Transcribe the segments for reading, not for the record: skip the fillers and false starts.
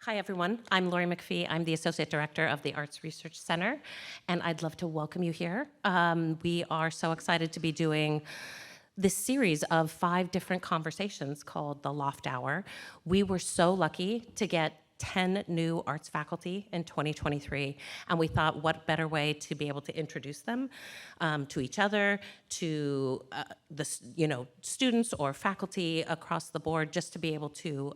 Hi, everyone. I'm Lori McPhee. I'm the Associate Director of the Arts Research Center, and I'd love to welcome you here. We are so excited to be doing this series of 5 different conversations called the Loft Hour. We were so lucky to get 10 new arts faculty in 2023, and we thought what better way to be able to introduce them to each other, to students or faculty across the board, just to be able to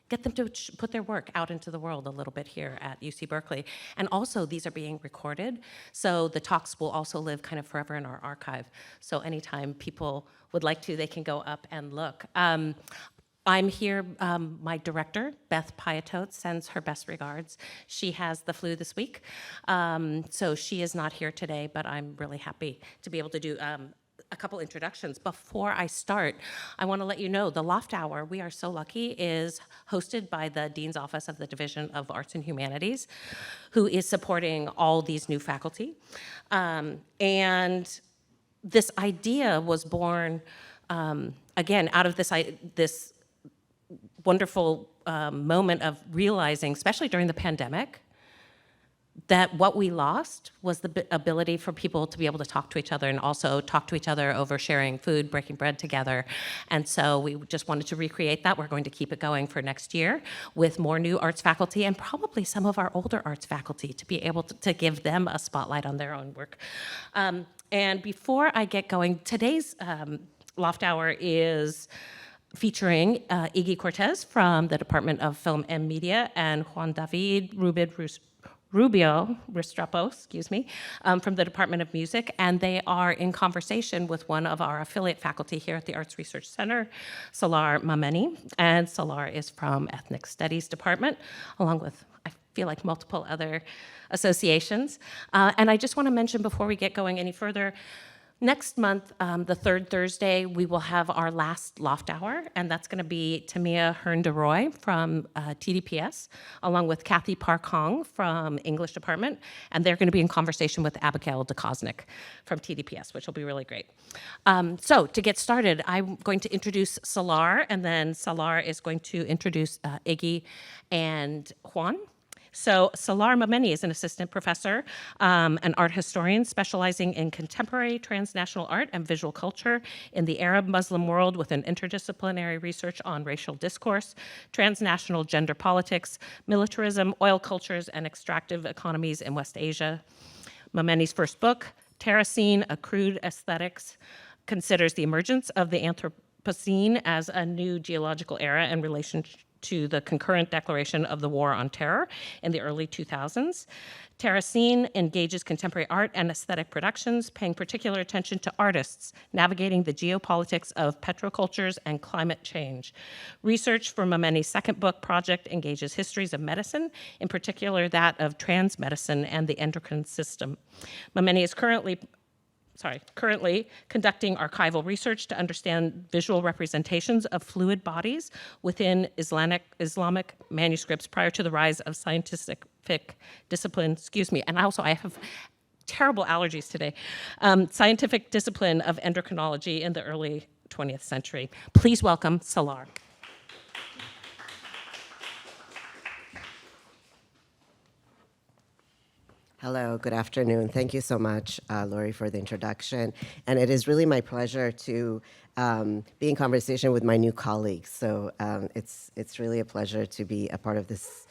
get them to put their work out into the world a little bit here at UC Berkeley. And also, these are being recorded, so the talks will also live kind of forever in our archive. So anytime people would like to, they can go up and look. I'm here, my director, Beth Piatote, sends her best regards. She has the flu this week, so she is not here today, but I'm really happy to be able to do a couple introductions. Before I start, I want to let you know the Loft Hour, we are so lucky, is hosted by the Dean's Office of the Division of Arts and Humanities, who is supporting all these new faculty. And this idea was born, again, out of this wonderful moment of realizing, especially during the pandemic, that what we lost was the ability for people to be able to talk to each other and also talk to each other over sharing food, breaking bread together. And so we just wanted to recreate that. We're going to keep it going for next year with more new arts faculty and probably some of our older arts faculty to be able to give them a spotlight on their own work. And before I get going, today's Loft Hour is featuring Iggy Cortez from the Department of Film and Media and Juan David Rubio Restrepo, from the Department of Music, and they are in conversation with one of our affiliate faculty here at the Arts Research Center, Salar Mameni, and Salar is from Ethnic Studies Department, along with, I feel like, multiple other associations. And I just want to mention before we get going any further, next month, the third Thursday, we will have our last Loft Hour, and that's going to be Tamia Hearn-DeRoy from TDPS, along with Kathy Park Hong from English Department, and they're going to be in conversation with Abigail DeKosnik from TDPS, which will be really great. So to get started, I'm going to introduce Salar, and then Salar is going to introduce Iggy and Juan. So Salar Mameni is an assistant professor, an art historian specializing in contemporary transnational art and visual culture in the Arab Muslim world with an interdisciplinary research on racial discourse, transnational gender politics, militarism, oil cultures, and extractive economies in West Asia. Mameni's first book, Terracene, A Crude Aesthetics, considers the emergence of the Anthropocene as a new geological era in relation to the concurrent declaration of the War on Terror in the early 2000s. Terracene engages contemporary art and aesthetic productions, paying particular attention to artists navigating the geopolitics of petrocultures and climate change. Research for Mameni's second book project engages histories of medicine, in particular that of trans medicine and the endocrine system. Mameni is currently conducting archival research to understand visual representations of fluid bodies within Islamic manuscripts prior to the rise of scientific discipline, and also I have terrible allergies today, scientific discipline of endocrinology in the early 20th century. Please welcome Salar. Hello, good afternoon. Thank you so much, Lori, for the introduction. And it is really my pleasure to be in conversation with my new colleagues. So it's really a pleasure to be a part of this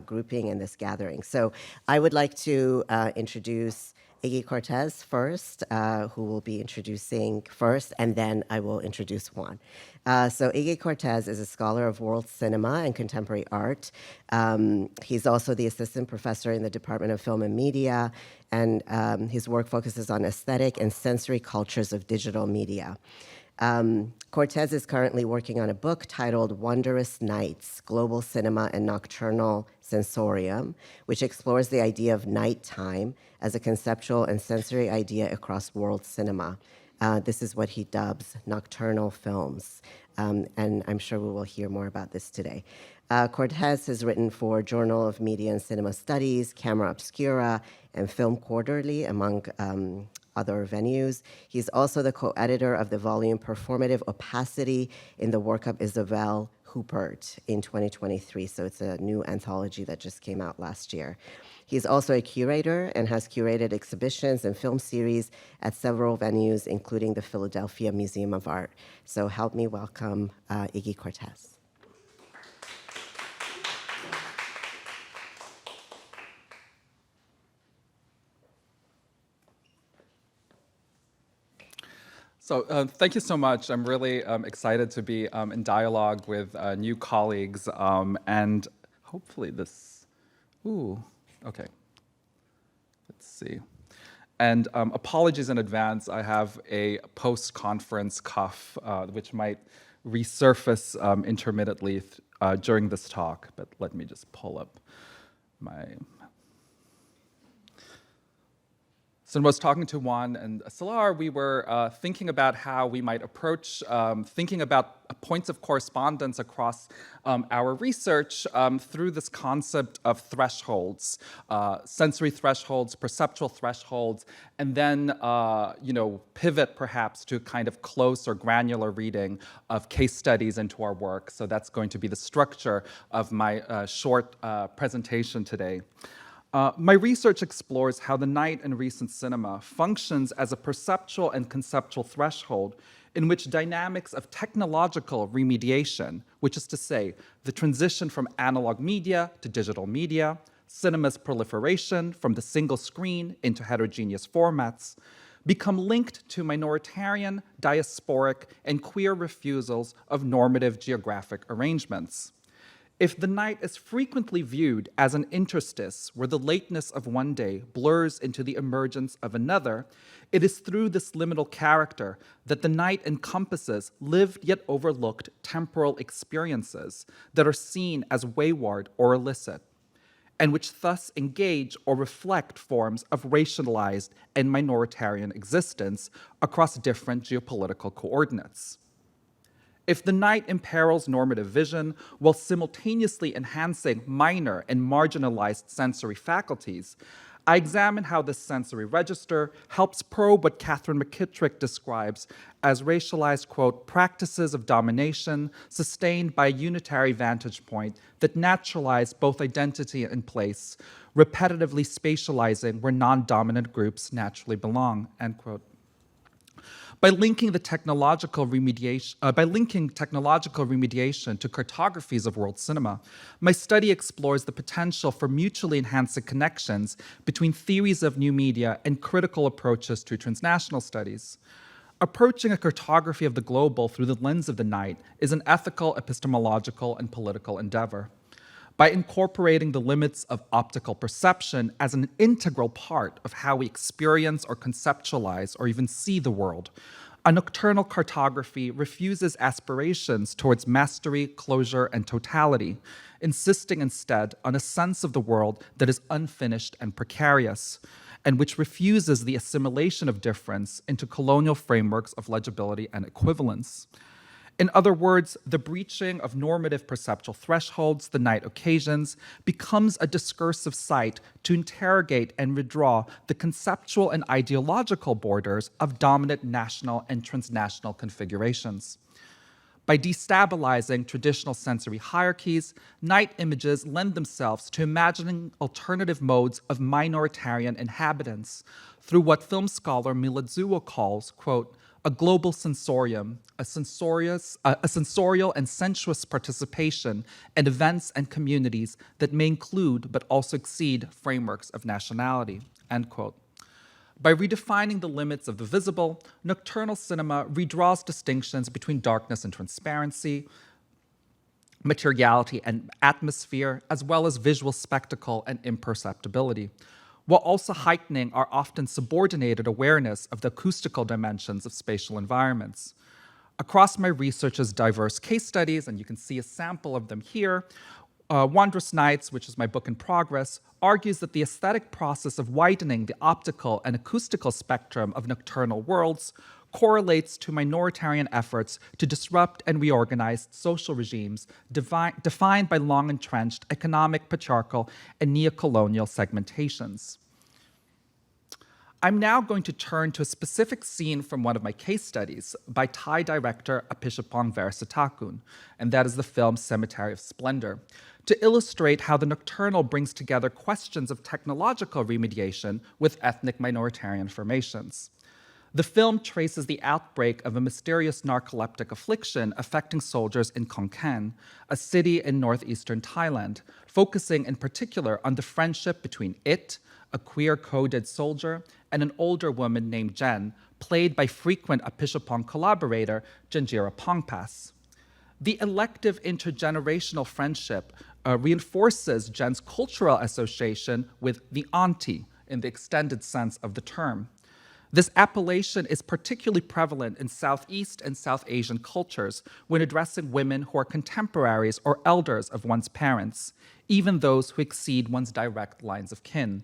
grouping and this gathering. So I would like to introduce Iggy Cortez first, who will be introducing first, and then I will introduce Juan. So Iggy Cortez is a scholar of world cinema and contemporary art. He's also the assistant professor in the Department of Film and Media, and his work focuses on aesthetic and sensory cultures of digital media. Cortez is currently working on a book titled Wondrous Nights, Global Cinema and Nocturnal Sensorium, which explores the idea of nighttime as a conceptual and sensory idea across world cinema. This is what he dubs nocturnal films, and I'm sure we will hear more about this today. Cortez has written for Journal of Media and Cinema Studies, Camera Obscura, and Film Quarterly, among other venues. He's also the co-editor of the volume Performative Opacity in the work of Isabelle Coupert in 2023. So it's a new anthology that just came out last year. He's also a curator and has curated exhibitions and film series at several venues, including the Philadelphia Museum of Art. So help me welcome Iggy Cortez. So thank you so much. I'm really excited to be in dialogue with new colleagues and hopefully this, okay, let's see. And apologies in advance, I have a post-conference cough which might resurface intermittently during this talk, but let me just pull up my... So when I was talking to Juan and Salar, we were thinking about how we might approach thinking about points of correspondence across our research through this concept of thresholds, sensory thresholds, perceptual thresholds, and then pivot perhaps to kind of close or granular reading of case studies into our work. So that's going to be the structure of my short presentation today. My research explores how the night in recent cinema functions as a perceptual and conceptual threshold in which dynamics of technological remediation, which is to say, the transition from analog media to digital media, cinema's proliferation from the single screen into heterogeneous formats, become linked to minoritarian, diasporic, and queer refusals of normative geographic arrangements. If the night is frequently viewed as an interstice where the lateness of one day blurs into the emergence of another, it is through this liminal character that the night encompasses lived yet overlooked temporal experiences that are seen as wayward or illicit, and which thus engage or reflect forms of racialized and minoritarian existence across different geopolitical coordinates. If the night imperils normative vision while simultaneously enhancing minor and marginalized sensory faculties, I examine how this sensory register helps probe what Catherine McKittrick describes as racialized, quote, practices of domination sustained by a unitary vantage point that naturalize both identity and place, repetitively spatializing where non-dominant groups naturally belong, end quote. By linking technological remediation to cartographies of world cinema, my study explores the potential for mutually enhancing connections between theories of new media and critical approaches to transnational studies. Approaching a cartography of the global through the lens of the night is an ethical, epistemological, and political endeavor. By incorporating the limits of optical perception as an integral part of how we experience or conceptualize or even see the world, a nocturnal cartography refuses aspirations towards mastery, closure, and totality, insisting instead on a sense of the world that is unfinished and precarious, and which refuses the assimilation of difference into colonial frameworks of legibility and equivalence. In other words, the breaching of normative perceptual thresholds the night occasions becomes a discursive site to interrogate and redraw the conceptual and ideological borders of dominant national and transnational configurations. By destabilizing traditional sensory hierarchies, night images lend themselves to imagining alternative modes of minoritarian inhabitants through what film scholar Miladzuo calls, quote, a global sensorium, a sensorial and sensuous participation in events and communities that may include but also exceed frameworks of nationality, end quote. By redefining the limits of the visible, nocturnal cinema redraws distinctions between darkness and transparency, materiality and atmosphere, as well as visual spectacle and imperceptibility, while also heightening our often subordinated awareness of the acoustical dimensions of spatial environments. Across my research's diverse case studies, and you can see a sample of them here, Wondrous Nights, which is my book in progress, argues that the aesthetic process of widening the optical and acoustical spectrum of nocturnal worlds correlates to minoritarian efforts to disrupt and reorganize social regimes defined by long-entrenched economic, patriarchal, and neocolonial segmentations. I'm now going to turn to a specific scene from one of my case studies by Thai director Apichatpong Veerasathakul, and that is the film Cemetery of Splendor, to illustrate how the nocturnal brings together questions of technological remediation with ethnic minoritarian formations. The film traces the outbreak of a mysterious narcoleptic affliction affecting soldiers in Khon Kaen, a city in northeastern Thailand, focusing in particular on the friendship between it, a queer-coded soldier, and an older woman named Jen, played by frequent Apichatpong collaborator Janjira Pongpas. The elective intergenerational friendship reinforces Jen's cultural association with the auntie in the extended sense of the term. This appellation is particularly prevalent in Southeast and South Asian cultures when addressing women who are contemporaries or elders of one's parents, even those who exceed one's direct lines of kin.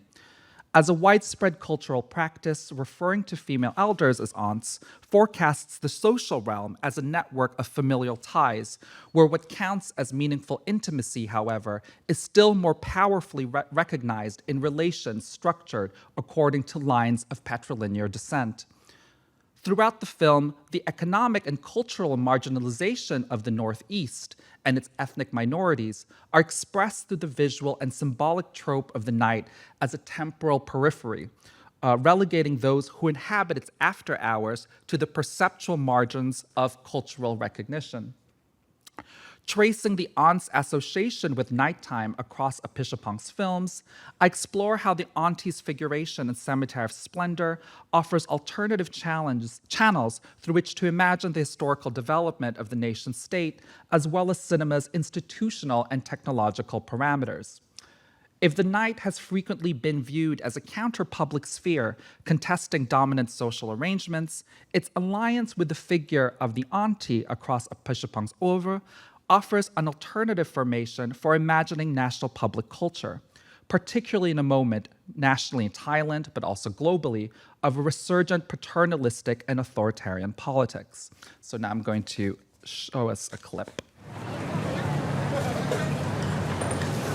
As a widespread cultural practice, referring to female elders as aunts forecasts the social realm as a network of familial ties, where what counts as meaningful intimacy, however, is still more powerfully recognized in relations structured according to lines of patrilineal descent. Throughout the film, the economic and cultural marginalization of the Northeast and its ethnic minorities are expressed through the visual and symbolic trope of the night as a temporal periphery, relegating those who inhabit its after hours to the perceptual margins of cultural recognition. Tracing the aunt's association with nighttime across Apichatpong's films, I explore how the auntie's figuration in Cemetery of Splendor offers alternative channels through which to imagine the historical development of the nation state, as well as cinema's institutional and technological parameters. If the night has frequently been viewed as a counter-public sphere contesting dominant social arrangements, its alliance with the figure of the auntie across Apichatpong's oeuvre offers an alternative formation for imagining national public culture, particularly in a moment, nationally in Thailand, but also globally, of a resurgent paternalistic and authoritarian politics. So now I'm going to show us a clip.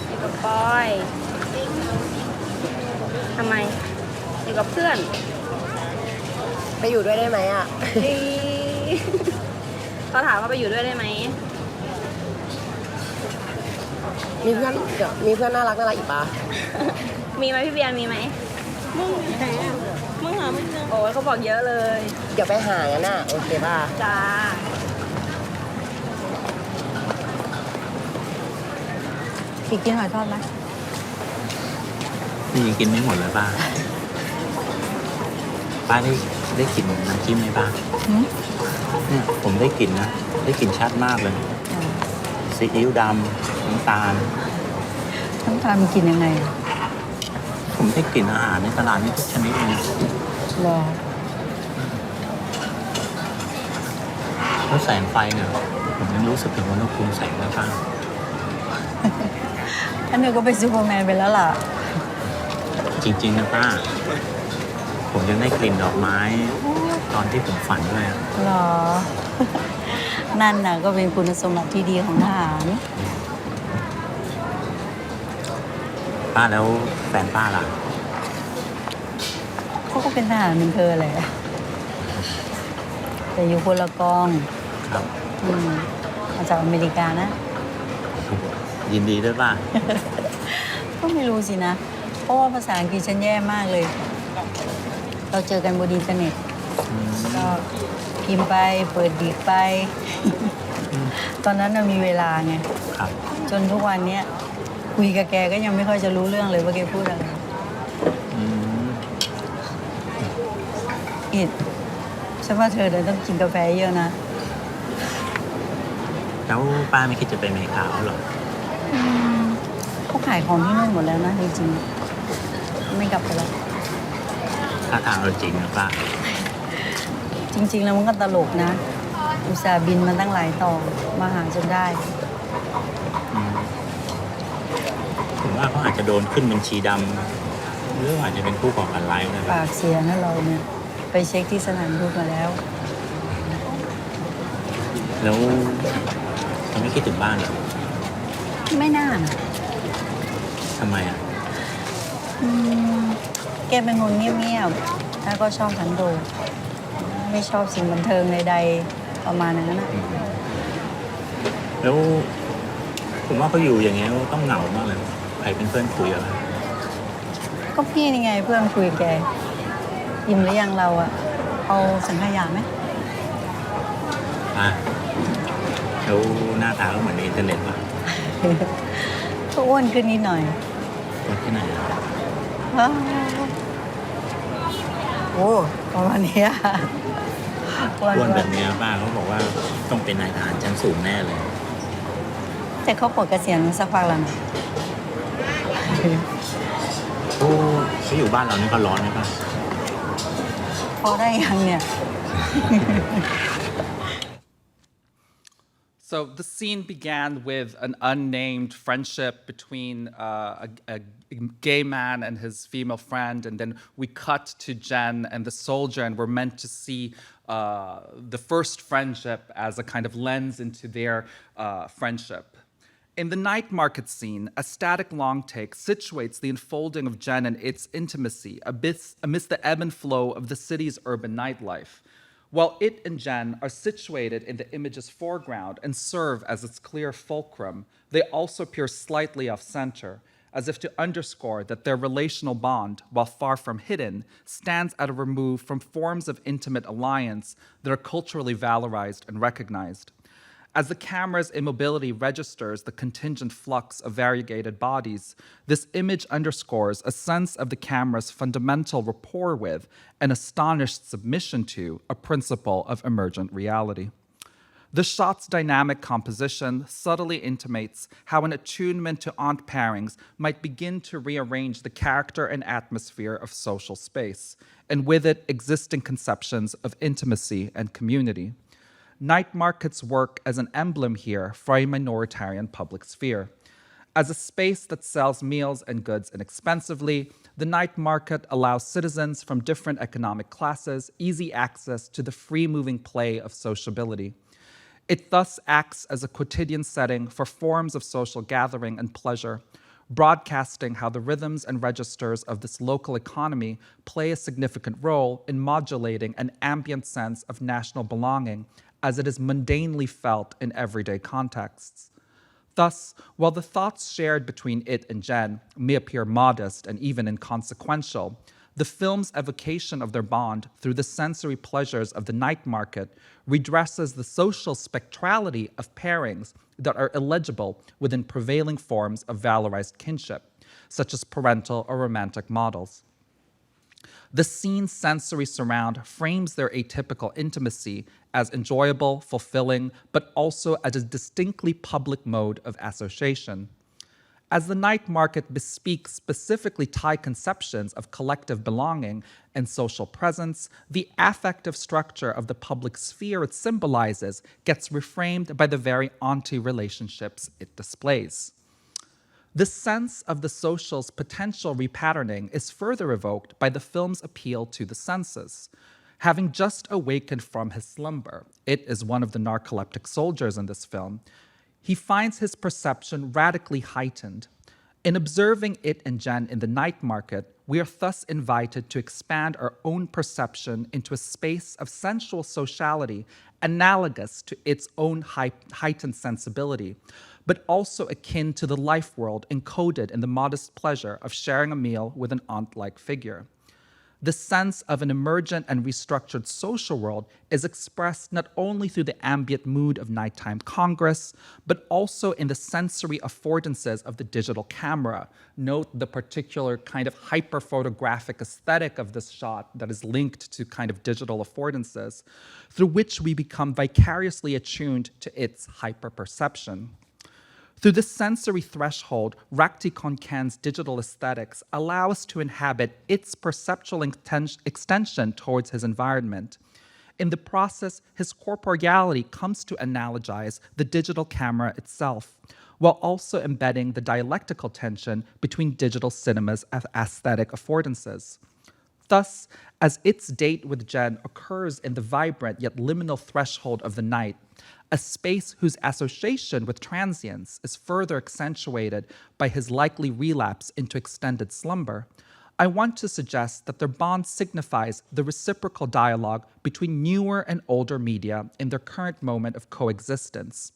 อยู่กับปอยทำไมอยู่กับเพื่อน ไปอยู่ด้วยได้ไหมอ่ะ เขาถามว่าไปอยู่ด้วยได้ไหม มีเพื่อนน่ารักอีกปะ มีไหมพี่เบียร์มีไหมมึงไหนอ่ะมึงหาไม่เจอโอ้ยเขาบอกเยอะเลย เดี๋ยวไปหากันน่ะโอเคป่ะ จ้า พี่กินหอยทอดไหม นี่ยังกินไม่หมดเลยป้า ป้าได้กลิ่นน้ำจิ้มไหมป้าเนี่ยผมได้กลิ่นนะ ได้กลิ่นชัดมากเลย ซีอิ๊วดำน้ำตาล น้ำตาลมันกินยังไง ผมได้กลิ่นอาหารในตลาดนี่ทุกชนิดเลยนะ รอ แล้วแสงไฟเนี่ยผมยังรู้สึกถึงอุณหภูมิแสงเลยป้า ท่านเดียวก็เป็นซูเปอร์แมนไปแล้วล่ะ จริงๆนะป้า ผมยังได้กลิ่นดอกไม้ ตอนที่ผมฝันด้วยอะ รอ นั่นน่ะก็เป็นคุณสมบัติที่ดีของทหาร ป้าแล้วแฟนป้าล่ะ เขาก็เป็นทหารเหมือนเธอแหละ แต่อยู่คนละกอง ครับ มาจากอเมริกานะ ยินดีด้วยป้า ก็ไม่รู้สินะ เพราะว่าภาษาอังกฤษฉันแย่มากเลย เราเจอกันบนอินเทอร์เน็ต ก็พิมพ์ไป เปิดดีดไป ตอนนั้นเรามีเวลาไง ครับ จนทุกวันเนี้ยคุยกับแกก็ยังไม่ค่อยจะรู้เรื่องเลยว่าแกพูดอะไร อืม อิดฉันว่าเธอเดี๋ยวต้องกินกาแฟเยอะนะ แล้วป้าไม่คิดจะไปอเมริกาแล้วเหรอ เขาขายของที่นู่นหมดแล้วนะจริงๆไม่กลับไปแล้ว ถ้าทางเราจริงนะป้า จริง ๆ แล้วมันก็ตลกนะ อุตส่าห์บินมาตั้งหลายต่อมาหาจนได้ ผมว่าเขาอาจจะโดนขึ้นบัญชีดำหรืออาจจะเป็นผู้ก่อการร้ายก็ได้ ปากเสียนะเราเนี่ย ไปเช็คที่สถานทูตมาแล้ว แล้วเขาไม่คิดถึงบ้านเหรอ ไม่น่านะ ทำไมอ่ะ แกเป็นคนเงียบ แล้วก็ชอบสันโดษไม่ชอบสิ่งบันเทิงใดๆประมาณนั้นนะ แล้วผมว่าเขาอยู่อย่างเงี้ยต้องเหงามากเลยใครเป็นเพื่อนคุยอะไร ก็พี่นี่ไงเพื่อนคุยกับแกอิ่มหรือยังเราอะเอาสังขยาไหม อ่ะแล้วหน้าตาก็เหมือนในอินเทอร์เน็ตป่ะ ก็อ้วนขึ้นนิดหน่อย คนที่ไหนอะ อ้าวโอ้ประมาณเนี้ยอ้วน อ้วนแบบเนี้ยป้าเขาบอกว่าต้องเป็นนายทหารชั้นสูงแน่เลย แต่เขาปลดเกษียณสักพักแล้วนะ โอ้เขาอยู่บ้านเรานี่ก็ร้อนไหมป้า พอได้ยังเนี่ย So the scene began with an unnamed friendship between a gay man and his female friend, and then we cut to Jen and the soldier, and we're meant to see the first friendship as a kind of lens into their friendship. In the night market scene, a static long take situates the unfolding of Jen and its intimacy amidst the ebb and flow of the city's urban nightlife. While it and Jen are situated in the image's foreground and serve as its clear fulcrum, they also appear slightly off-center, as if to underscore that their relational bond, while far from hidden, stands at a remove from forms of intimate alliance that are culturally valorized and recognized. As the camera's immobility registers the contingent flux of variegated bodies, this image underscores a sense of the camera's fundamental rapport with and astonished submission to a principle of emergent reality. The shot's dynamic composition subtly intimates how an attunement to aunt pairings might begin to rearrange the character and atmosphere of social space, and with it existing conceptions of intimacy and community. Night markets work as an emblem here for a minoritarian public sphere. As a space that sells meals and goods inexpensively, the night market allows citizens from different economic classes easy access to the free-moving play of sociability. It thus acts as a quotidian setting for forms of social gathering and pleasure, broadcasting how the rhythms and registers of this local economy play a significant role in modulating an ambient sense of national belonging as it is mundanely felt in everyday contexts. Thus, while the thoughts shared between it and Jen may appear modest and even inconsequential, the film's evocation of their bond through the sensory pleasures of the night market redresses the social spectrality of pairings that are illegible within prevailing forms of valorized kinship, such as parental or romantic models. The scene's sensory surround frames their atypical intimacy as enjoyable, fulfilling, but also as a distinctly public mode of association. As the night market bespeaks specifically Thai conceptions of collective belonging and social presence, the affective structure of the public sphere it symbolizes gets reframed by the very auntie relationships it displays. The sense of the social's potential repatterning is further evoked by the film's appeal to the senses. Having just awakened from his slumber, It is one of the narcoleptic soldiers in this film, he finds his perception radically heightened. In observing It and Jen in the night market, we are thus invited to expand our own perception into a space of sensual sociality analogous to its own heightened sensibility, but also akin to the life world encoded in the modest pleasure of sharing a meal with an aunt-like figure. The sense of an emergent and restructured social world is expressed not only through the ambient mood of nighttime Congress, but also in the sensory affordances of the digital camera. Note the particular kind of hyper-photographic aesthetic of this shot that is linked to kind of digital affordances, through which we become vicariously attuned to its hyper-perception. Through this sensory threshold, Rakti Konkan's digital aesthetics allow us to inhabit its perceptual extension towards his environment. In the process, his corporeality comes to analogize the digital camera itself, while also embedding the dialectical tension between digital cinema's aesthetic affordances. Thus, as its date with Jen occurs in the vibrant yet liminal threshold of the night, a space whose association with transience is further accentuated by his likely relapse into extended slumber, I want to suggest that their bond signifies the reciprocal dialogue between newer and older media in their current moment of coexistence.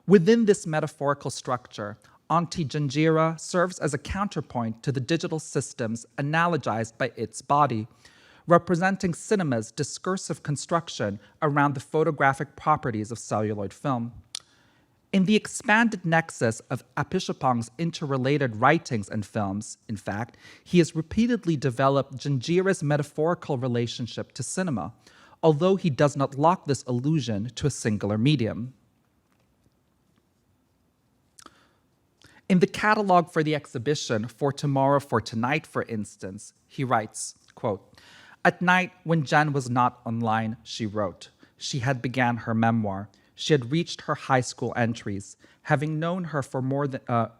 Within this metaphorical structure, Auntie Janjira serves as a counterpoint to the digital systems analogized by its body, representing cinema's discursive construction around the photographic properties of celluloid film. In the expanded nexus of Apichatpong's interrelated writings and films, in fact, he has repeatedly developed Janjira's metaphorical relationship to cinema, although he does not lock this illusion to a singular medium. In the catalog for the exhibition For Tomorrow, For Tonight, for instance, he writes, quote, "At night, when Jen was not online, she wrote. She had began her memoir. She had reached her high school entries. Having known her for more than a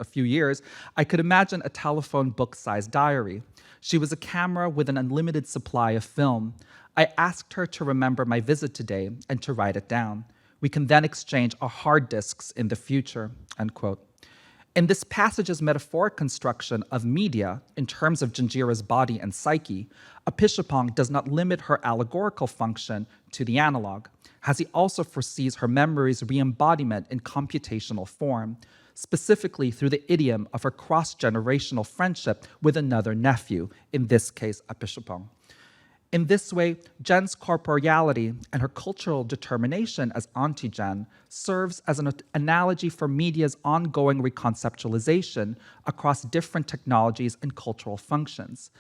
few years, I could imagine a telephone book-sized diary. She was a camera with an unlimited supply of film. I asked her to remember my visit today and to write it down. We can then exchange our hard disks in the future," end quote. In this passage's metaphoric construction of media in terms of Janjira's body and psyche, Apichatpong does not limit her allegorical function to the analog, as he also foresees her memory's re-embodiment in computational form, specifically through the idiom of her cross-generational friendship with another nephew, in this case Apichatpong. In this way, Jen's corporeality and her cultural determination as Auntie Jen serves as an analogy for media's ongoing reconceptualization across different technologies and cultural functions,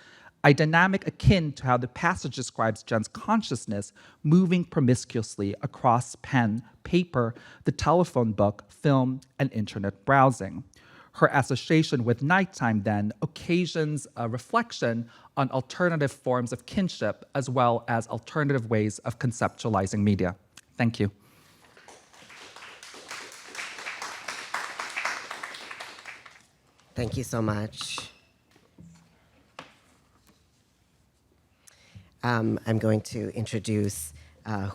a dynamic akin to how the passage describes Jen's consciousness moving promiscuously across pen, paper, the telephone book, film, and internet browsing. Her association with nighttime, then, occasions a reflection on alternative forms of kinship as well as alternative ways of conceptualizing media. Thank you. Thank you so much. I'm going to introduce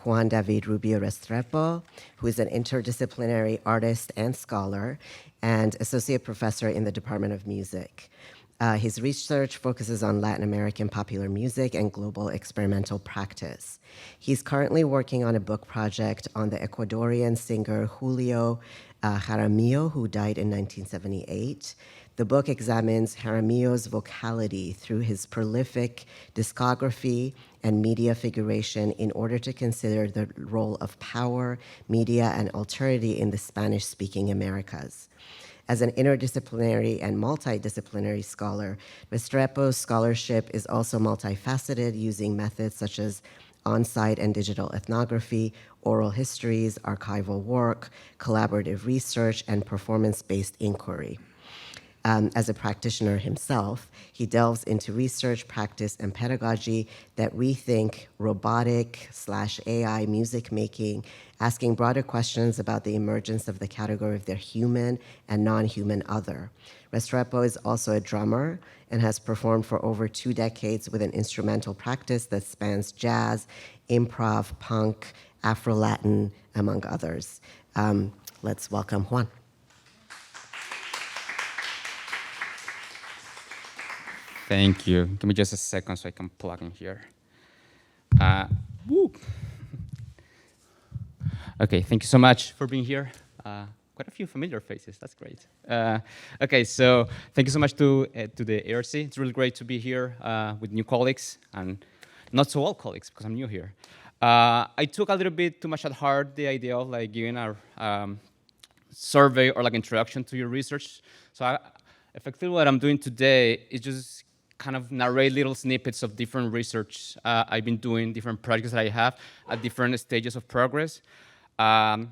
Juan David Rubio Restrepo, who is an interdisciplinary artist and scholar and associate professor in the Department of Music. His research focuses on Latin American popular music and global experimental practice. He's currently working on a book project on the Ecuadorian singer Julio Jaramillo, who died in 1978. The book examines Jaramillo's vocality through his prolific discography and media figuration in order to consider the role of power, media, and alterity in the Spanish-speaking Americas. As an interdisciplinary and multidisciplinary scholar, Restrepo's scholarship is also multifaceted, using methods such as on-site and digital ethnography, oral histories, archival work, collaborative research, and performance-based inquiry. As a practitioner himself, he delves into research, practice, and pedagogy that rethink robotic/AI music making, asking broader questions about the emergence of the category of the human and non-human other. Restrepo is also a drummer and has performed for over 2 decades with an instrumental practice that spans jazz, improv, punk, Afro-Latin, among others. Let's welcome Juan. Thank you. Give me just a second so I can plug in here. Okay, thank you so much for being here. Quite a few familiar faces, that's great. Okay, so thank you so much to the ARC. It's really great to be here with new colleagues and not so old colleagues because I'm new here. I took a little bit too much at heart the idea of like giving a survey or like introduction to your research. So effectively what I'm doing today is just kind of narrate little snippets of different research I've been doing, different projects that I have at different stages of progress. And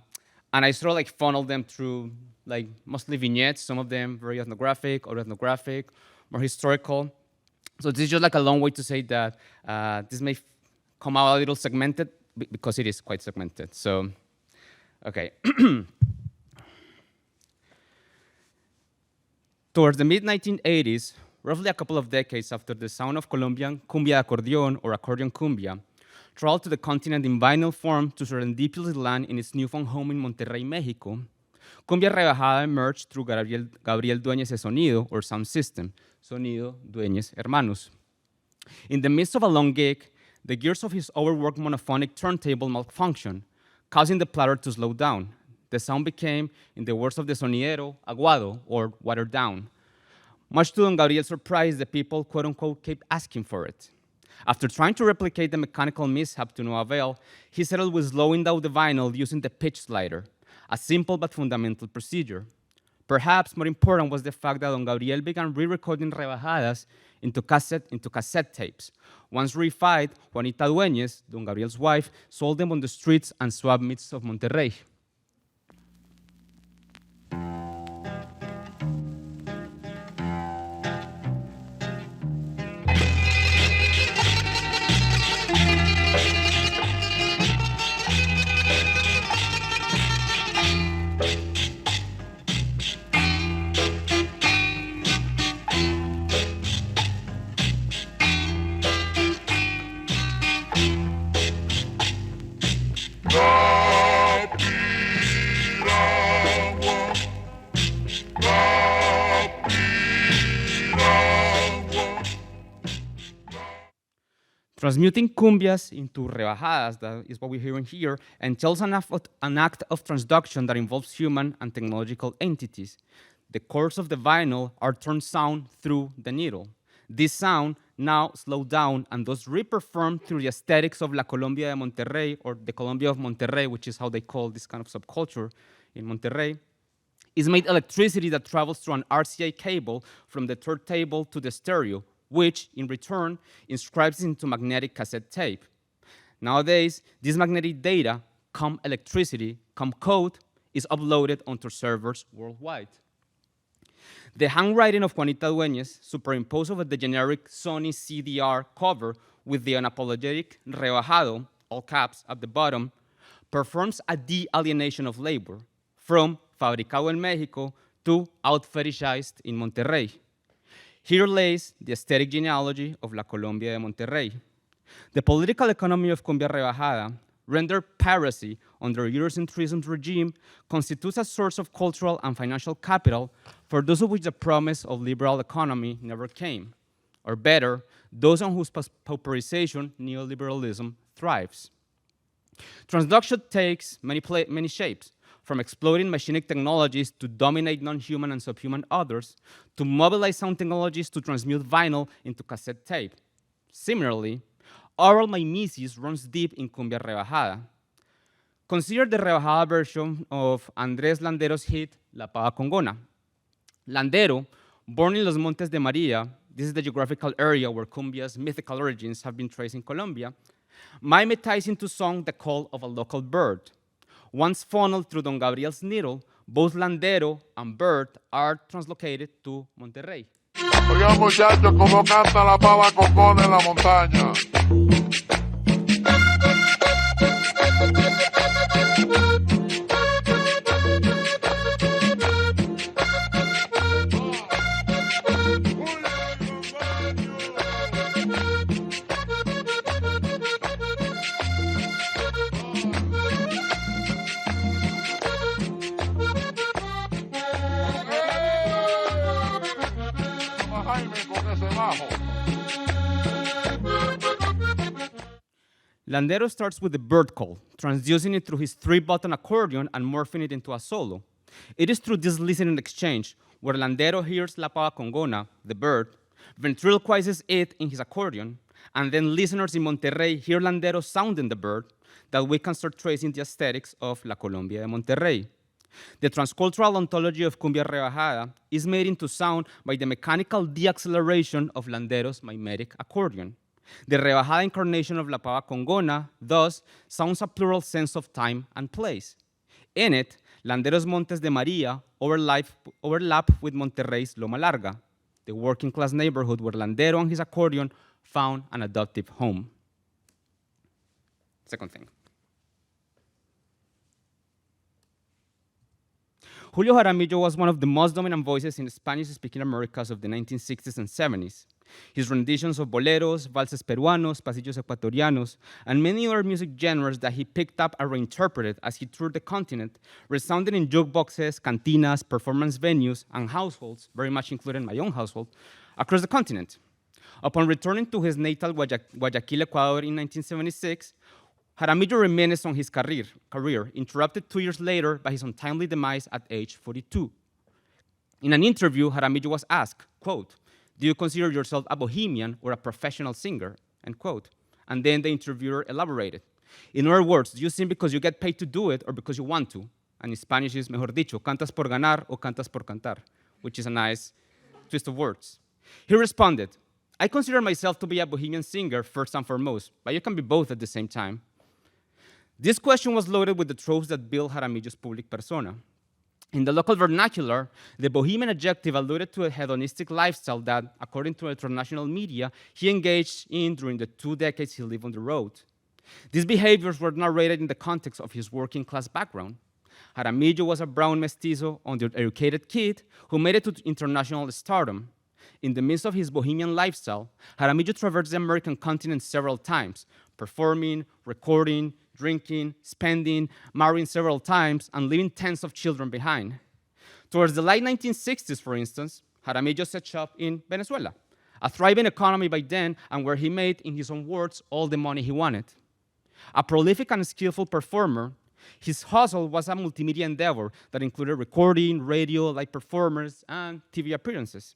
I sort of like funnel them through like mostly vignettes, some of them very ethnographic, or ethnographic, more historical. So this is just like a long way to say that this may come out a little segmented because it is quite segmented. So, okay. Towards the mid-1980s, roughly a couple of decades after the sound of Colombian cumbia accordion or accordion cumbia traveled to the continent in vinyl form to serendipitously land in its newfound home in Monterrey, Mexico, Cumbia Rebajada emerged through Gabriel Dueñez' Sonido, or sound system, Sonido Dueñez Hermanos. In the midst of a long gig, the gears of his overworked monophonic turntable malfunctioned, causing the platter to slow down. The sound became, in the words of the sonidero, aguado, or watered down. Much to Don Gabriel's surprise, the people, quote unquote, kept asking for it. After trying to replicate the mechanical mishap to no avail, he settled with slowing down the vinyl using the pitch slider, a simple but fundamental procedure. Perhaps more important was the fact that Don Gabriel began re-recording rebajadas into cassette tapes. Once reified, Juanita Dueñez, Don Gabriel's wife, sold them on the streets and swap meets of Monterrey. Transmuting cumbias into rebajadas, that is what we're hearing here, entails an act of transduction that involves human and technological entities. The chords of the vinyl are turned sound through the needle. This sound, now slowed down and thus reperformed through the aesthetics of La Colombia de Monterrey, or the Colombia of Monterrey, which is how they call this kind of subculture in Monterrey, is made electricity that travels through an RCA cable from the turntable to the stereo, which, in return, inscribes into magnetic cassette tape. Nowadays, this magnetic data, cum electricity, cum code, is uploaded onto servers worldwide. The handwriting of Juanita Dueñez, superimposed over the generic Sony CDR cover with the unapologetic rebajado, all caps, at the bottom, performs a de-alienation of labor, from fabricado en Mexico to out-fetishized in Monterrey. Here lays the aesthetic genealogy of La Colombia de Monterrey. The political economy of Cumbia Rebajada, rendered piracy under Eurocentrism's regime, constitutes a source of cultural and financial capital for those of which the promise of liberal economy never came, or better, those on whose pauperization neoliberalism thrives. Transduction takes many shapes, from exploiting machinic technologies to dominate non-human and subhuman others, to mobilize sound technologies to transmute vinyl into cassette tape. Similarly, oral mimesis runs deep in Cumbia Rebajada. Consider the rebajada version of Andrés Landero's hit La Pava Congona. Landero, born in Los Montes de Maria, this is the geographical area where cumbia's mythical origins have been traced in Colombia, mimetized into song the call of a local bird. Once funneled through Don Gabriel's needle, both Landero and bird are translocated to Monterrey. Oigan muchachos, cómo canta la pava cocona en la montaña. Landero starts with the bird call, transducing it through his 3-button accordion and morphing it into a solo. It is through this listening exchange, where Landero hears La Pava Congona, the bird, ventriloquizes it in his accordion, and then listeners in Monterrey hear Landero sounding the bird, that we can start tracing the aesthetics of La Colombia de Monterrey. The transcultural ontology of Cumbia Rebajada is made into sound by the mechanical deacceleration of Landero's mimetic accordion. The rebajada incarnation of La Pava Congona, thus, sounds a plural sense of time and place. In it, Landero's Montes de Maria overlap with Monterrey's Loma Larga, the working-class neighborhood where Landero and his accordion found an adoptive home. Second thing. Julio Jaramillo was one of the most dominant voices in Spanish-speaking Americas of the 1960s and 70s. His renditions of boleros, valses peruanos, pasillos ecuatorianos, and many other music genres that he picked up and reinterpreted as he toured the continent resounded in jukeboxes, cantinas, performance venues, and households, very much including my own household, across the continent. Upon returning to his natal Guayaquil, Ecuador in 1976, Jaramillo reminisced on his career, interrupted 2 years later by his untimely demise at age 42. In an interview, Jaramillo was asked, quote, "Do you consider yourself a bohemian or a professional singer?" End quote. And then the interviewer elaborated. In other words, do you sing because you get paid to do it or because you want to? And in Spanish is, mejor dicho, cantas por ganar o cantas por cantar, which is a nice twist of words. He responded, "I consider myself to be a bohemian singer first and foremost, but you can be both at the same time." This question was loaded with the tropes that build Jaramillo's public persona. In the local vernacular, the bohemian adjective alluded to a hedonistic lifestyle that, according to international media, he engaged in during the 2 decades he lived on the road. These behaviors were narrated in the context of his working class background. Jaramillo was a brown mestizo, undereducated kid who made it to international stardom. In the midst of his bohemian lifestyle, Jaramillo traversed the American continent several times, performing, recording, drinking, spending, marrying several times, and leaving tens of children behind. Towards the late 1960s, for instance, Jaramillo set shop in Venezuela, a thriving economy by then, and where he made, in his own words, all the money he wanted. A prolific and skillful performer, his hustle was a multimedia endeavor that included recording, radio, live performers, and TV appearances.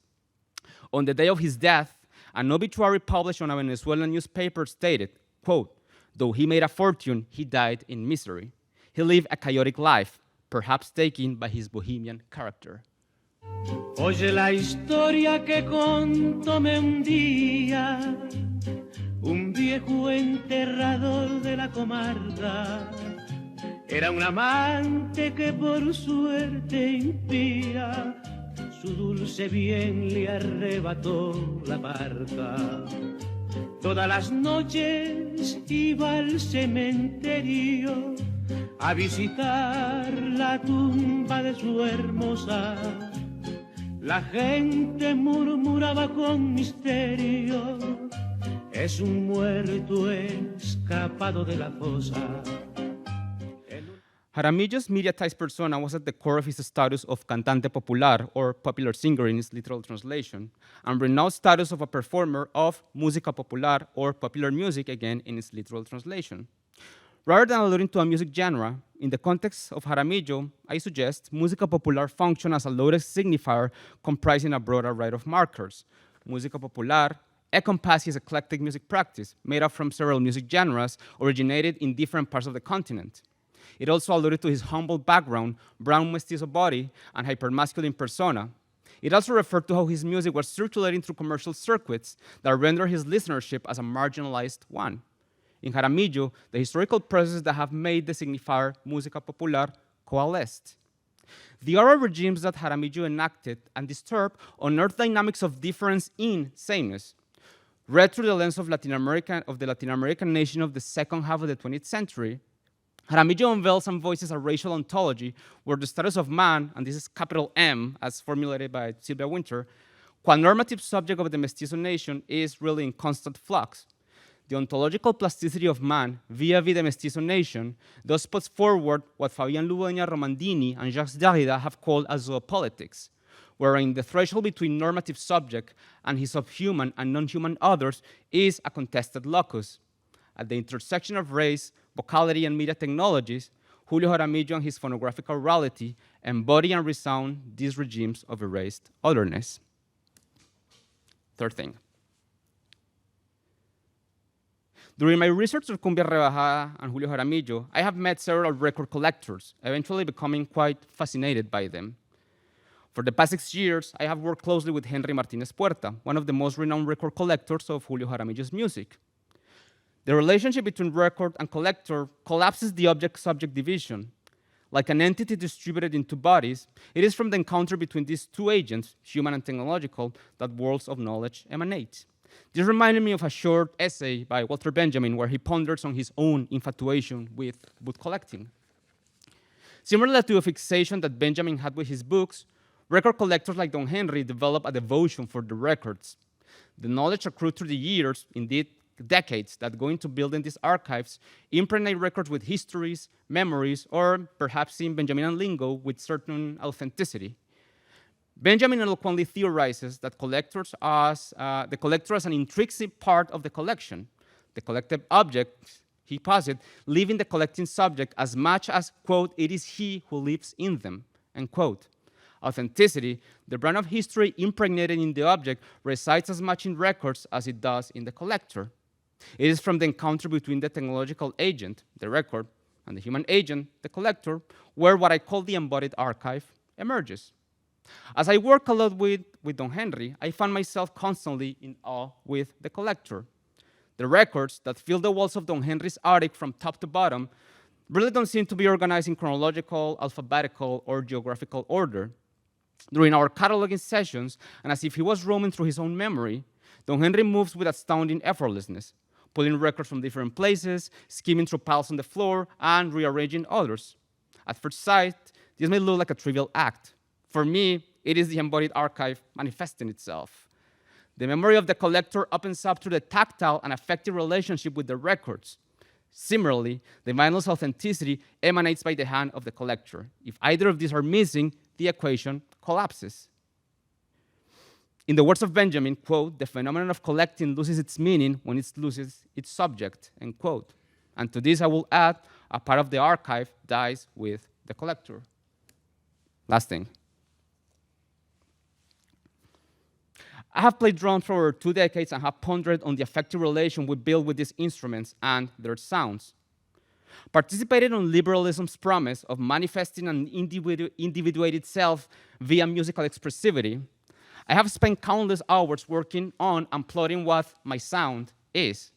On the day of his death, an obituary published on a Venezuelan newspaper stated, quote, "Though he made a fortune, he died in misery. He lived a chaotic life, perhaps taken by his bohemian character." Oye la historia que contóme un día, un viejo enterrador de la comarca. Era un amante que por suerte impía, su dulce bien le arrebató la barca. Todas las noches iba al cementerio a visitar la tumba de su hermosa. La gente murmuraba con misterio, es un muerto escapado de la fosa. Jaramillo's mediatized persona was at the core of his status of cantante popular, or popular singer in its literal translation, and renowned status of a performer of música popular, or popular music, again in its literal translation. Rather than alluding to a music genre, in the context of Jaramillo, I suggest música popular function as a loaded signifier comprising a broad array of markers. Música popular encompasses eclectic music practice made up from several music genres originated in different parts of the continent. It also alluded to his humble background, brown mestizo body, and hypermasculine persona. It also referred to how his music was circulating through commercial circuits that rendered his listenership as a marginalized one. In Jaramillo, the historical processes that have made the signifier música popular coalesced. The oral regimes that Jaramillo enacted and disturbed unearthed dynamics of difference in sameness. Read through the lens of the Latin American nation of the second half of the 20th century, Jaramillo unveils and voices a racial ontology where the status of man, and this is capital M, as formulated by Sylvia Wynter, qua normative subject of the mestizo nation, is really in constant flux. The ontological plasticity of man vis-a-vis the mestizo nation thus puts forward what Fabian Ludueña Romandini and Jacques Derrida have called a zoopolitics, wherein the threshold between normative subject and his subhuman and non-human others is a contested locus. At the intersection of race, vocality, and media technologies, Julio Jaramillo and his phonographic orality embody and resound these regimes of erased otherness. Third thing. During my research of Cumbia Rebajada and Julio Jaramillo, I have met several record collectors, eventually becoming quite fascinated by them. For the past 6 years, I have worked closely with Henry Martinez Puerta, one of the most renowned record collectors of Julio Jaramillo's music. The relationship between record and collector collapses the object-subject division. Like an entity distributed into bodies, it is from the encounter between these two agents, human and technological, that worlds of knowledge emanate. This reminded me of a short essay by Walter Benjamin where he ponders on his own infatuation with book collecting. Similar to a fixation that Benjamin had with his books, record collectors like Don Henry developed a devotion for the records. The knowledge accrued through the years, indeed decades, that go into building these archives impregnate records with histories, memories, or perhaps in Benjaminian lingo, with certain authenticity. Benjamin eloquently theorizes that the collector as an intrinsic part of the collection, the collected object, he posits, leaving the collecting subject as much as, quote, it is he who lives in them, end quote. Authenticity, the brand of history impregnated in the object, resides as much in records as it does in the collector. It is from the encounter between the technological agent, the record, and the human agent, the collector, where what I call the embodied archive emerges. As I work a lot with Don Henry, I found myself constantly in awe with the collector. The records that fill the walls of Don Henry's attic from top to bottom really don't seem to be organized in chronological, alphabetical, or geographical order. During our cataloging sessions, and as if he was roaming through his own memory, Don Henry moves with astounding effortlessness, pulling records from different places, skimming through piles on the floor, and rearranging others. At first sight, this may look like a trivial act. For me, it is the embodied archive manifesting itself. The memory of the collector opens up through the tactile and affective relationship with the records. Similarly, the vinyl's authenticity emanates by the hand of the collector. If either of these are missing, the equation collapses. In the words of Benjamin, quote, the phenomenon of collecting loses its meaning when it loses its subject, end quote. And to this I will add, a part of the archive dies with the collector. Last thing. I have played drums for over 2 decades and have pondered on the affective relation we build with these instruments and their sounds. Participated on liberalism's promise of manifesting an individuated self via musical expressivity, I have spent countless hours working on and plotting what my sound is.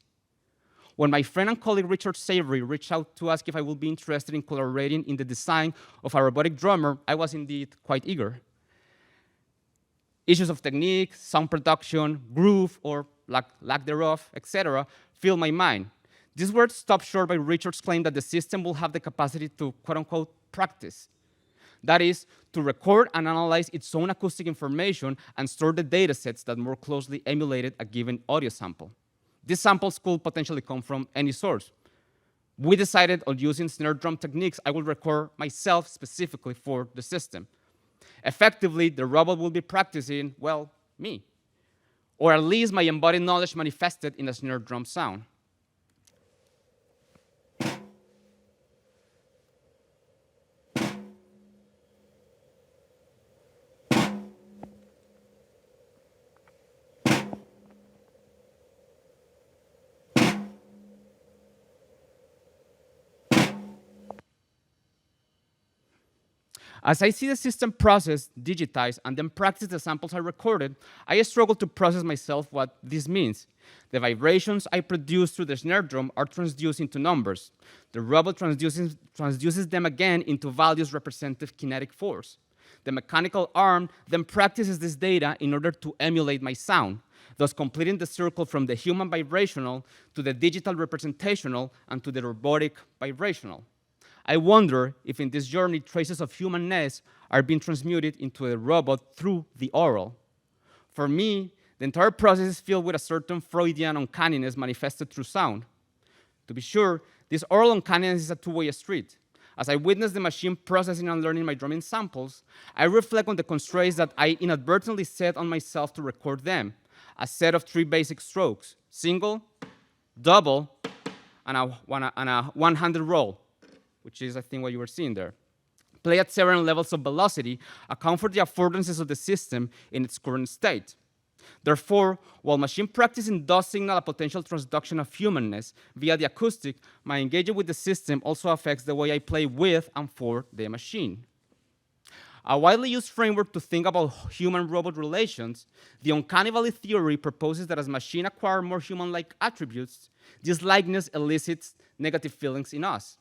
When my friend and colleague Richard Savory reached out to ask if I would be interested in collaborating in the design of a robotic drummer, I was indeed quite eager. Issues of technique, sound production, groove, or lack thereof, etc., fill my mind. These were stopped short by Richard's claim that the system will have the capacity to, quote-unquote, practice. That is, to record and analyze its own acoustic information and store the data sets that more closely emulated a given audio sample. These samples could potentially come from any source. We decided on using snare drum techniques I will record myself specifically for the system. Effectively, the robot will be practicing, well, me. Or at least my embodied knowledge manifested in a snare drum sound. As I see the system process, digitize, and then practice the samples I recorded, I struggle to process myself what this means. The vibrations I produce through the snare drum are transduced into numbers. The robot transduces them again into values representative kinetic force. The mechanical arm then practices this data in order to emulate my sound, thus completing the circle from the human vibrational to the digital representational and to the robotic vibrational. I wonder if in this journey traces of humanness are being transmuted into a robot through the oral. For me, the entire process is filled with a certain Freudian uncanniness manifested through sound. To be sure, this oral uncanniness is a two-way street. As I witness the machine processing and learning my drumming samples, I reflect on the constraints that I inadvertently set on myself to record them, a set of 3 basic strokes: single, double, and a one-handed roll, which is, I think, what you were seeing there. Play at several levels of velocity, account for the affordances of the system in its current state. Therefore, while machine practicing does signal a potential transduction of humanness via the acoustic, my engagement with the system also affects the way I play with and for the machine. A widely used framework to think about human-robot relations, the uncanny valley theory proposes that as machines acquire more human-like attributes, this likeness elicits negative feelings in us.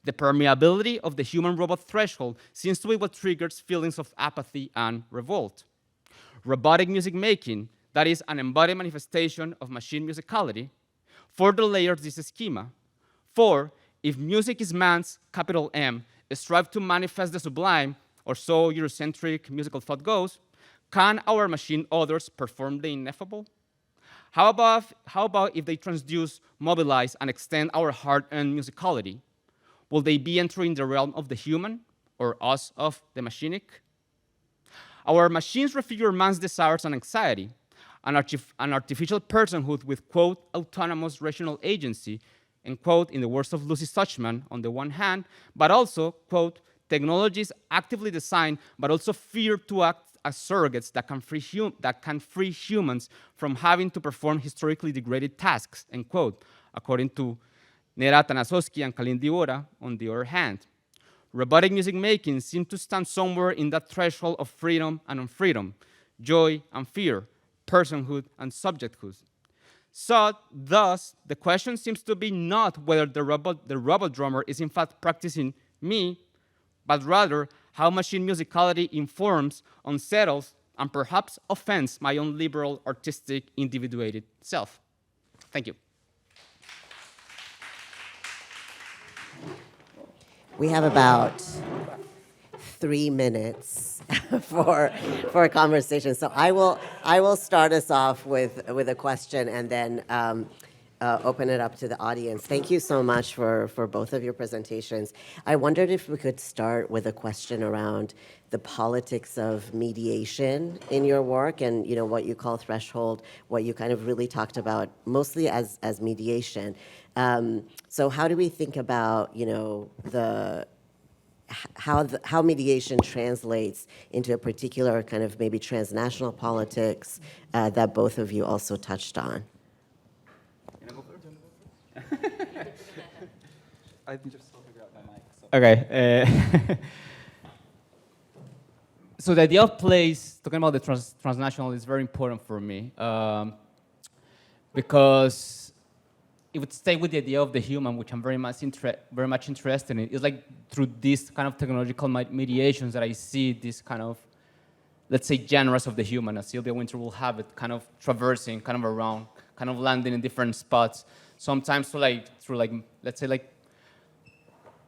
The permeability of the human-robot threshold seems to be what triggers feelings of apathy and revolt. Robotic music making, that is an embodied manifestation of machine musicality, further layers this schema. For if music is man's, capital M, strive to manifest the sublime, or so Eurocentric musical thought goes, can our machine authors perform the ineffable? How about if they transduce, mobilize, and extend our hard-earned musicality? Will they be entering the realm of the human, or us of the machinic? Our machines refigure man's desires and anxiety, an artificial personhood with, quote, autonomous rational agency, and, quote, in the words of Lucy Suchman, on the one hand, but also, quote, technologies actively designed, but also fear to act as surrogates that can free humans from having to perform historically degraded tasks, end quote, according to Nera Tanasowski and Kalindi Ora, on the other hand. Robotic music making seems to stand somewhere in that threshold of freedom and unfreedom, joy and fear, personhood and subjecthood. So, thus, the question seems to be not whether the robot drummer is in fact practicing me, but rather how machine musicality informs, unsettles, and perhaps offends my own liberal, artistic, individuated self. Thank you. We have about 3 minutes for a conversation. So I will start us off with a question and then open it up to the audience. Thank you so much for both of your presentations. I wondered if we could start with a question around the politics of mediation in your work and what you call threshold, what you kind of really talked about mostly as mediation. So how do we think about how mediation translates into a particular kind of maybe transnational politics that both of you also touched on? I can just still figure out my mic. So. Okay. So the idea of place, talking about the transnational, is very important for me because it would stay with the idea of the human, which I'm very much interested in. It's like through these kind of technological mediations that I see this kind of, let's say, genres of the human, as Sylvia Wynter will have it, kind of traversing, kind of around, kind of landing in different spots. Sometimes through let's say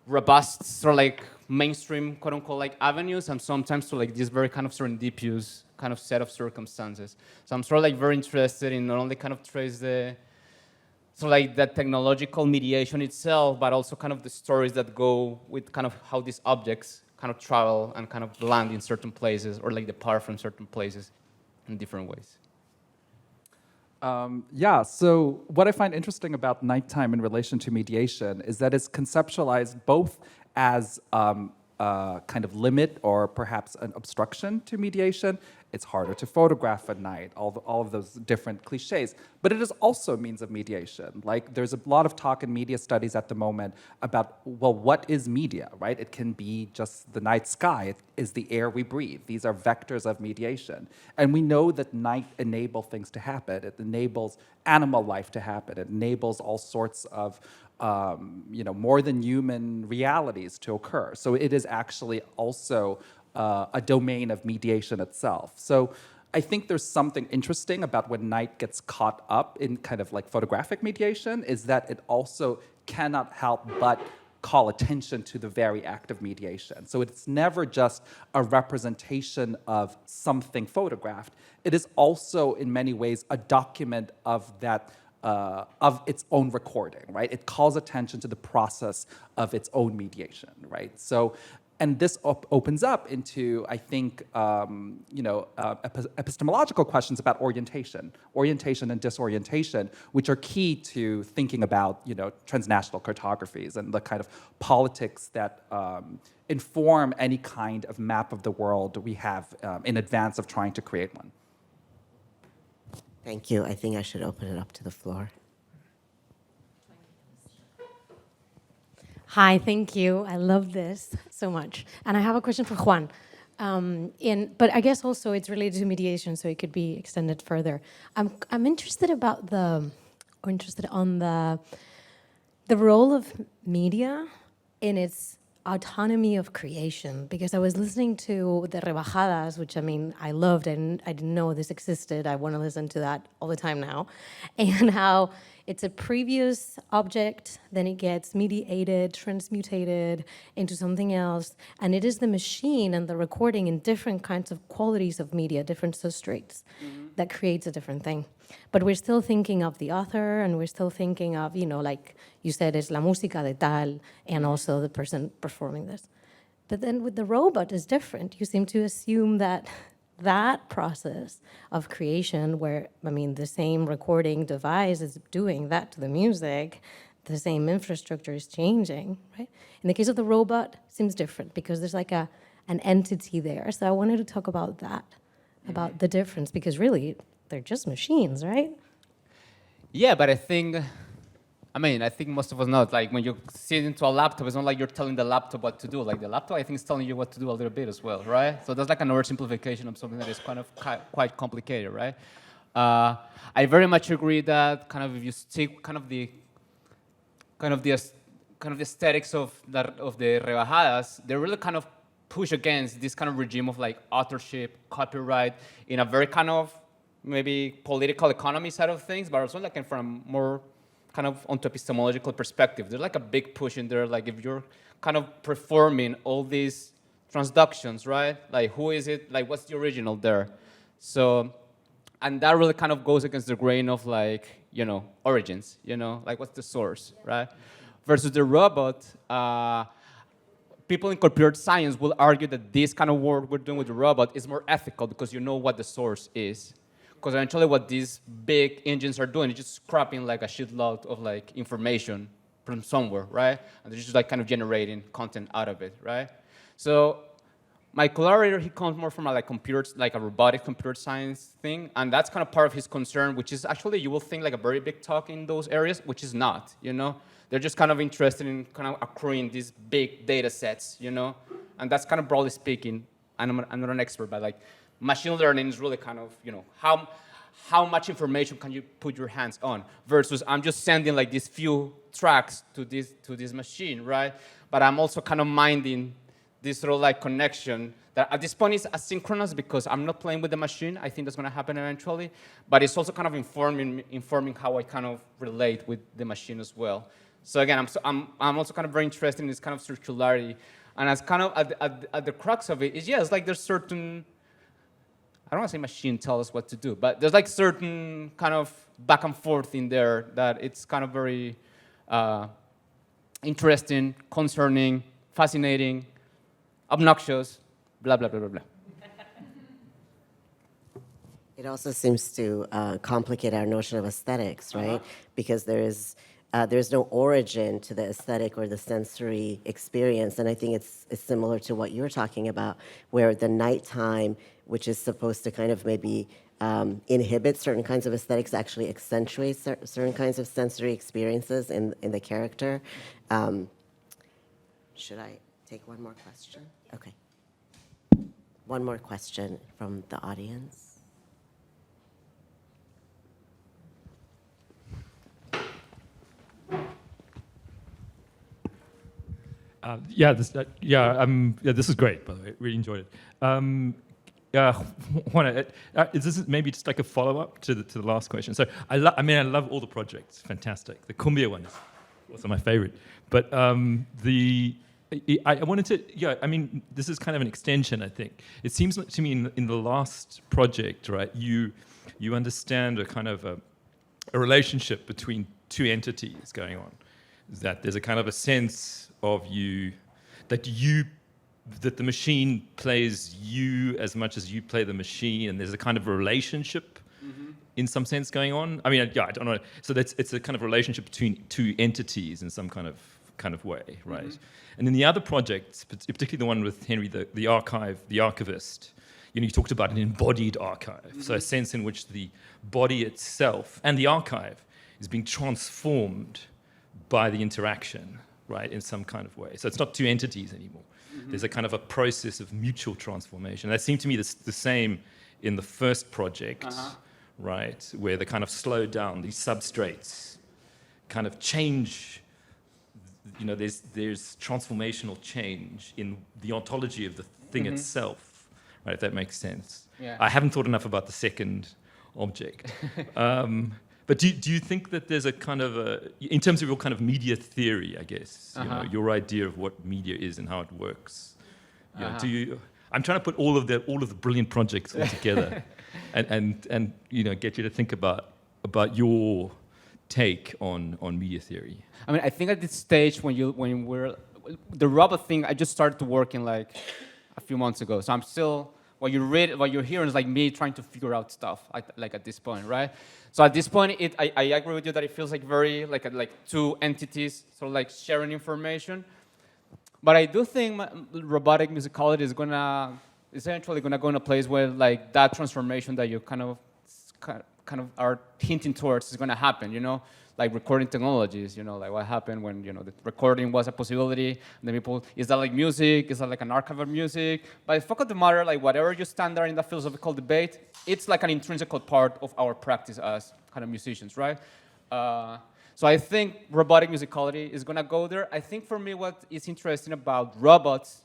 robust sort of like mainstream quote unquote like avenues, and sometimes to like this very kind of serendipitous kind of set of circumstances. So I'm sort of like very interested in not only kind of trace the technological mediation itself, but also kind of the stories that go with kind of how these objects kind of travel and kind of land in certain places or like depart from certain places in different ways. So what I find interesting about nighttime in relation to mediation is that it's conceptualized both as a kind of limit or perhaps an obstruction to mediation. It's harder to photograph at night, all of those different cliches. But it is also a means of mediation. Like, there's a lot of talk in media studies at the moment about, well, what is media, right? It can be just the night sky. It is the air we breathe. These are vectors of mediation. And we know that night enables things to happen. It enables animal life to happen. It enables all sorts of more than human realities to occur. So it is actually also a domain of mediation itself. So I think there's something interesting about when night gets caught up in kind of like photographic mediation, is that it also cannot help but call attention to the very act of mediation. So it's never just a representation of something photographed. It is also, in many ways, a document of that of its own recording, right? It calls attention to the process of its own mediation, right? So, and this opens up into, I think, epistemological questions about orientation and disorientation, which are key to thinking about, transnational cartographies and the kind of politics that inform any kind of map of the world we have in advance of trying to create one. Thank you. I think I should open it up to the floor. Hi, thank you. I love this so much. And I have a question for Juan. But I guess also it's related to mediation, so it could be extended further. I'm interested on the role of media in its autonomy of creation, because I was listening to the Rebajadas, which I loved, and I didn't know this existed. I want to listen to that all the time now, and how it's a previous object, then it gets mediated, transmutated into something else, and it is the machine and the recording in different kinds of qualities of media, different substrates, that creates a different thing. But we're still thinking of the author, and we're still thinking of, like you said, it's la música de tal, and also the person performing this. But then with the robot, it's different. You seem to assume that that process of creation, where, the same recording device is doing that to the music, the same infrastructure is changing, right? In the case of the robot, it seems different because there's like an entity there. So I wanted to talk about that, about the difference, because really, they're just machines, right? Yeah, but I think most of us know, like when you sit into a laptop, it's not like you're telling the laptop what to do. Like the laptop, I think, is telling you what to do a little bit as well, right? So that's like an oversimplification of something that is kind of quite complicated, right? I very much agree that kind of if you stick kind of the aesthetics of the rebajadas, they really kind of push against this kind of regime of like authorship, copyright, in a very kind of maybe political economy side of things, but also like from more kind of onto epistemological perspective. There's like a big push in there, like if you're kind of performing all these transductions, right? Like who is it, like what's the original there? So, and that really kind of goes against the grain of like, origins, like what's the source, right? Versus the robot, people in computer science will argue that this kind of work we're doing with the robot is more ethical because you know what the source is. Because eventually what these big engines are doing is just scrapping like a shitload of like information from somewhere, right? And they're just like kind of generating content out of it, right? So my collaborator, he comes more from a robotic computer science thing, and that's kind of part of his concern, which is actually, you will think like a very big talk in those areas, which is not, They're just kind of interested in kind of accruing these big data sets, And that's kind of broadly speaking, I'm not an expert, but like, machine learning is really kind of, how much information can you put your hands on versus I'm just sending like these few tracks to this machine, right? But I'm also kind of minding this sort of like connection that at this point is asynchronous because I'm not playing with the machine. I think that's going to happen eventually, but it's also kind of informing how I kind of relate with the machine as well. So again, I'm also kind of very interested in this kind of circularity, and as kind of at the crux of it is, yes, like there's certain, I don't want to say machine tell us what to do, but there's like certain kind of back and forth in there that it's kind of very interesting, concerning, fascinating, obnoxious, blah, blah, blah, blah, blah. It also seems to complicate our notion of aesthetics, right? Because there's no origin to the aesthetic or the sensory experience, and I think it's similar to what you were talking about, where the nighttime, which is supposed to kind of maybe inhibit certain kinds of aesthetics, actually accentuates certain kinds of sensory experiences in the character. Should I take one more question? Okay. One more question from the audience. This is great, by the way. Really enjoyed it. Juana, this is maybe just like a follow-up to the last question. So I love all the projects. Fantastic. The Cumbia one is also my favorite. But I wanted to, this is kind of an extension, I think. It seems like to me in the last project, right, you understand a kind of a relationship between two entities going on. That there's a kind of a sense of that the machine plays you as much as you play the machine, and there's a kind of a relationship in some sense going on. I don't know. So it's a kind of relationship between two entities in some kind of way, right? And in the other projects, particularly the one with Henry, the archivist, you talked about an embodied archive. So a sense in which the body itself and the archive is being transformed by the interaction, right, in some kind of way. So it's not two entities anymore. There's a kind of a process of mutual transformation. That seemed to me the same in the first project, right, where they kind of slowed down, these substrates kind of change, there's transformational change in the ontology of the thing itself, right, if that makes sense. Yeah. I haven't thought enough about the second object. But do you think that there's a kind of in terms of your kind of media theory, I guess, you know, your idea of what media is and how it works, you know, I'm trying to put all of the brilliant projects all together, and you know, get you to think about your take on media theory. I mean, I think at this stage when we're the robot thing, I just started to work in like a few months ago. So I'm still what you're hearing is like me trying to figure out stuff like at this point, right? So at this point, I agree with you that it feels like very like two entities sort of like sharing information. But I do think robotic musicology is eventually gonna go in a place where like that transformation that you kind of are hinting towards is gonna happen, you know, like recording technologies, you know, like what happened when, you know, the recording was a possibility, and then people, is that like music? Is that like an archive of music? But the fact of the matter, like whatever you stand there in that philosophical debate, it's like an intrinsic part of our practice as kind of musicians, right? So I think robotic musicology is gonna go there. I think for me what is interesting about robots,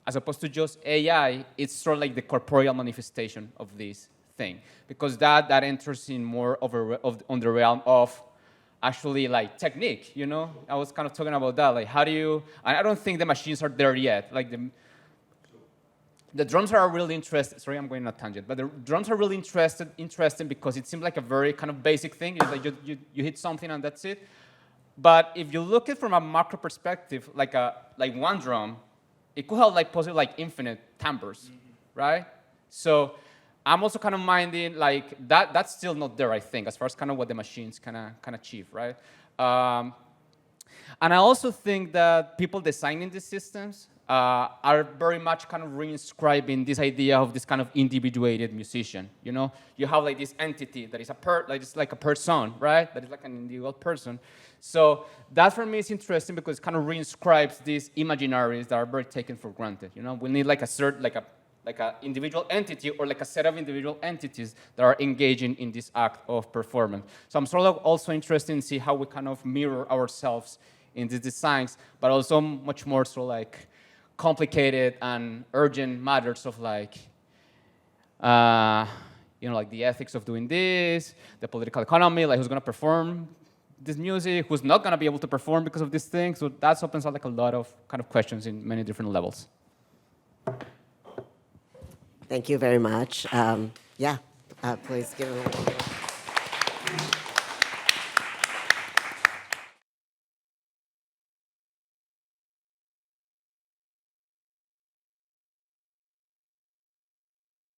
as opposed to just AI, it's sort of like the corporeal manifestation of this thing. Because that enters in more on the realm of actually like technique, you know? I was kind of talking about that, like how do you, and I don't think the machines are there yet. Like the drums are really interesting. Sorry, I'm going on a tangent, but the drums are really interesting because it seems like a very kind of basic thing. It's like you hit something and that's it. But if you look at it from a macro perspective, like one drum, it could have like possibly like infinite timbres, right? So I'm also kind of minding like that's still not there, I think, as far as kind of what the machines can achieve, right? And I also think that people designing these systems are very much kind of reinscribing this idea of this kind of individuated musician. You know, you have like this entity that is it's like a person, right? That is like an individual person. So that for me is interesting because it kind of reinscribes these imaginaries that are very taken for granted. You know, we need like like an individual entity or like a set of individual entities that are engaging in this act of performance. So I'm sort of also interested in see how we kind of mirror ourselves in these designs, but also much more sort of like complicated and urgent matters of like, you know, like the ethics of doing this, the political economy, like who's gonna perform this music, who's not gonna be able to perform because of this thing. So that opens up like a lot of kind of questions in many different levels. Thank you very much. Please give a